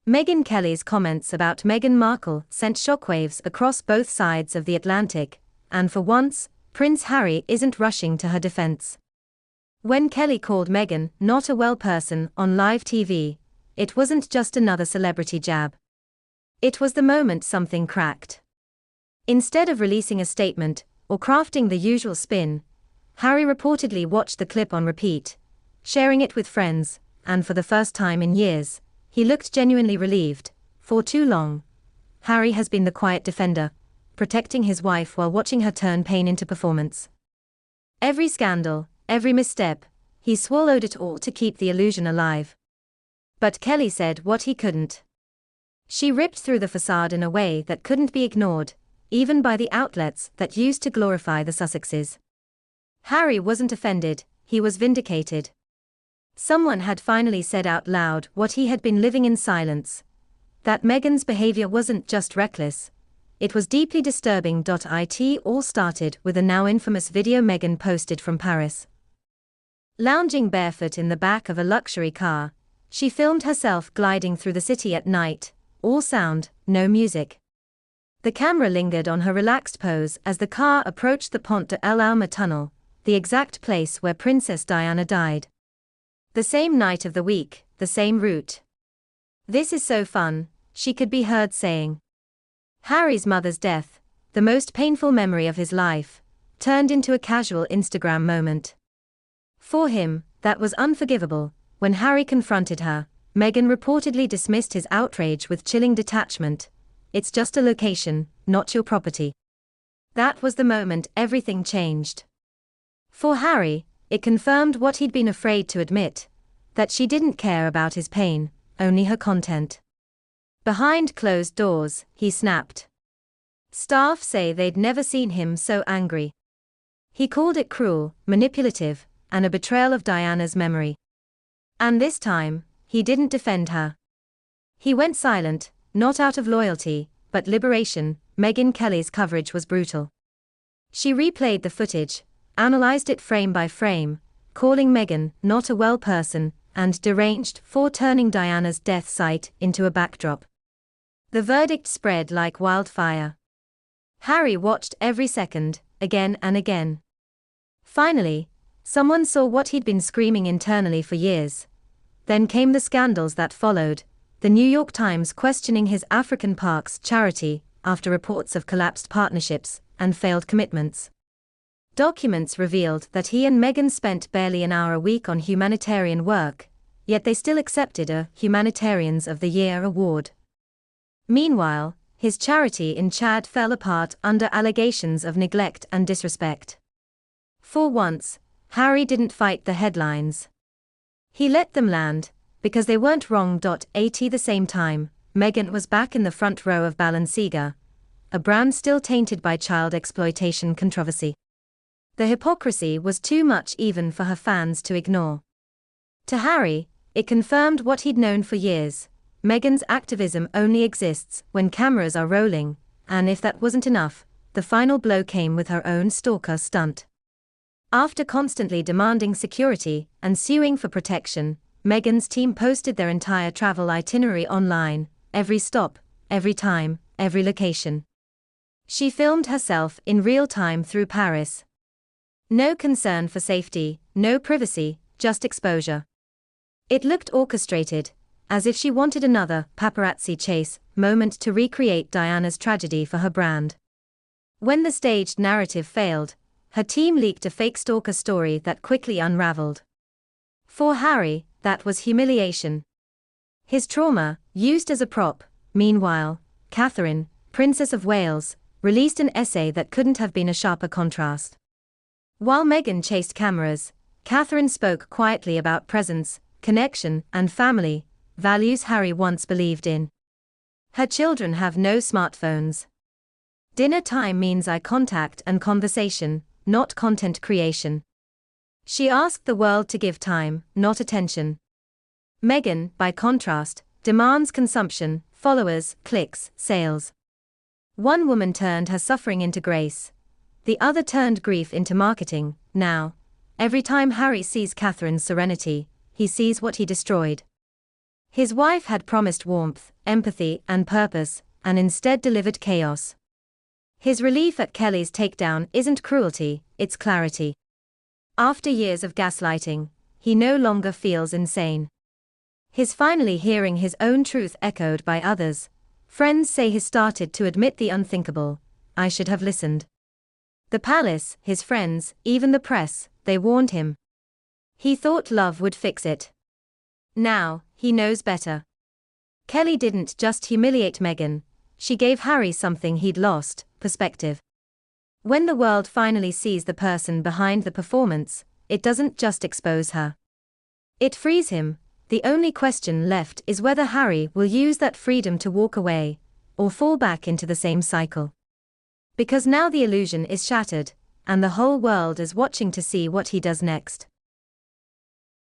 Megyn Kelly's comments about Meghan Markle sent shockwaves across both sides of the Atlantic, and for once, Prince Harry isn't rushing to her defense. When Kelly called Meghan not a well person on live TV, it wasn't just another celebrity jab. It was the moment something cracked. Instead of releasing a statement or crafting the usual spin, Harry reportedly watched the clip on repeat, sharing it with friends, and for the first time in years, he looked genuinely relieved. For too long, Harry has been the quiet defender, protecting his wife while watching her turn pain into performance. Every scandal, every misstep, he swallowed it all to keep the illusion alive. But Kelly said what he couldn't. She ripped through the facade in a way that couldn't be ignored, even by the outlets that used to glorify the Sussexes. Harry wasn't offended, he was vindicated. Someone had finally said out loud what he had been living in silence. That Meghan's behavior wasn't just reckless, it was deeply disturbing. It all started with a now infamous video Meghan posted from Paris. Lounging barefoot in the back of a luxury car, she filmed herself gliding through the city at night, all sound, no music. The camera lingered on her relaxed pose as the car approached the Pont de l'Alma tunnel, the exact place where Princess Diana died. The same night of the week, the same route. "This is so fun," she could be heard saying. Harry's mother's death, the most painful memory of his life, turned into a casual Instagram moment. For him, that was unforgivable. When Harry confronted her, Meghan reportedly dismissed his outrage with chilling detachment. "It's just a location, not your property." That was the moment everything changed. For Harry, it confirmed what he'd been afraid to admit, that she didn't care about his pain, only her content. Behind closed doors, he snapped. Staff say they'd never seen him so angry. He called it cruel, manipulative, and a betrayal of Diana's memory. And this time, he didn't defend her. He went silent, not out of loyalty, but liberation. Megyn Kelly's coverage was brutal. She replayed the footage, analyzed it frame by frame, calling Meghan not a well person and deranged for turning Diana's death site into a backdrop. The verdict spread like wildfire. Harry watched every second, again and again. Finally, someone saw what he'd been screaming internally for years. Then came the scandals that followed, the New York Times questioning his African Parks charity after reports of collapsed partnerships and failed commitments. Documents revealed that he and Meghan spent barely an hour a week on humanitarian work, yet they still accepted a Humanitarians of the Year award. Meanwhile, his charity in Chad fell apart under allegations of neglect and disrespect. For once, Harry didn't fight the headlines. He let them land, because they weren't wrong. At the same time, Meghan was back in the front row of Balenciaga, a brand still tainted by child exploitation controversy. The hypocrisy was too much even for her fans to ignore. To Harry, it confirmed what he'd known for years. Meghan's activism only exists when cameras are rolling, and if that wasn't enough, the final blow came with her own stalker stunt. After constantly demanding security and suing for protection, Meghan's team posted their entire travel itinerary online, every stop, every time, every location. She filmed herself in real time through Paris. No concern for safety, no privacy, just exposure. It looked orchestrated, as if she wanted another paparazzi chase moment to recreate Diana's tragedy for her brand. When the staged narrative failed, her team leaked a fake stalker story that quickly unraveled. For Harry, that was humiliation. His trauma, used as a prop. Meanwhile, Catherine, Princess of Wales, released an essay that couldn't have been a sharper contrast. While Meghan chased cameras, Catherine spoke quietly about presence, connection, and family, values Harry once believed in. Her children have no smartphones. Dinner time means eye contact and conversation, not content creation. She asked the world to give time, not attention. Meghan, by contrast, demands consumption, followers, clicks, sales. One woman turned her suffering into grace. The other turned grief into marketing. Now, every time Harry sees Catherine's serenity, he sees what he destroyed. His wife had promised warmth, empathy, and purpose, and instead delivered chaos. His relief at Kelly's takedown isn't cruelty, it's clarity. After years of gaslighting, he no longer feels insane. He's finally hearing his own truth echoed by others. Friends say he started to admit the unthinkable. I should have listened. The palace, his friends, even the press, they warned him. He thought love would fix it. Now, he knows better. Kelly didn't just humiliate Meghan, she gave Harry something he'd lost: perspective. When the world finally sees the person behind the performance, it doesn't just expose her. It frees him. The only question left is whether Harry will use that freedom to walk away, or fall back into the same cycle. Because now the illusion is shattered, and the whole world is watching to see what he does next.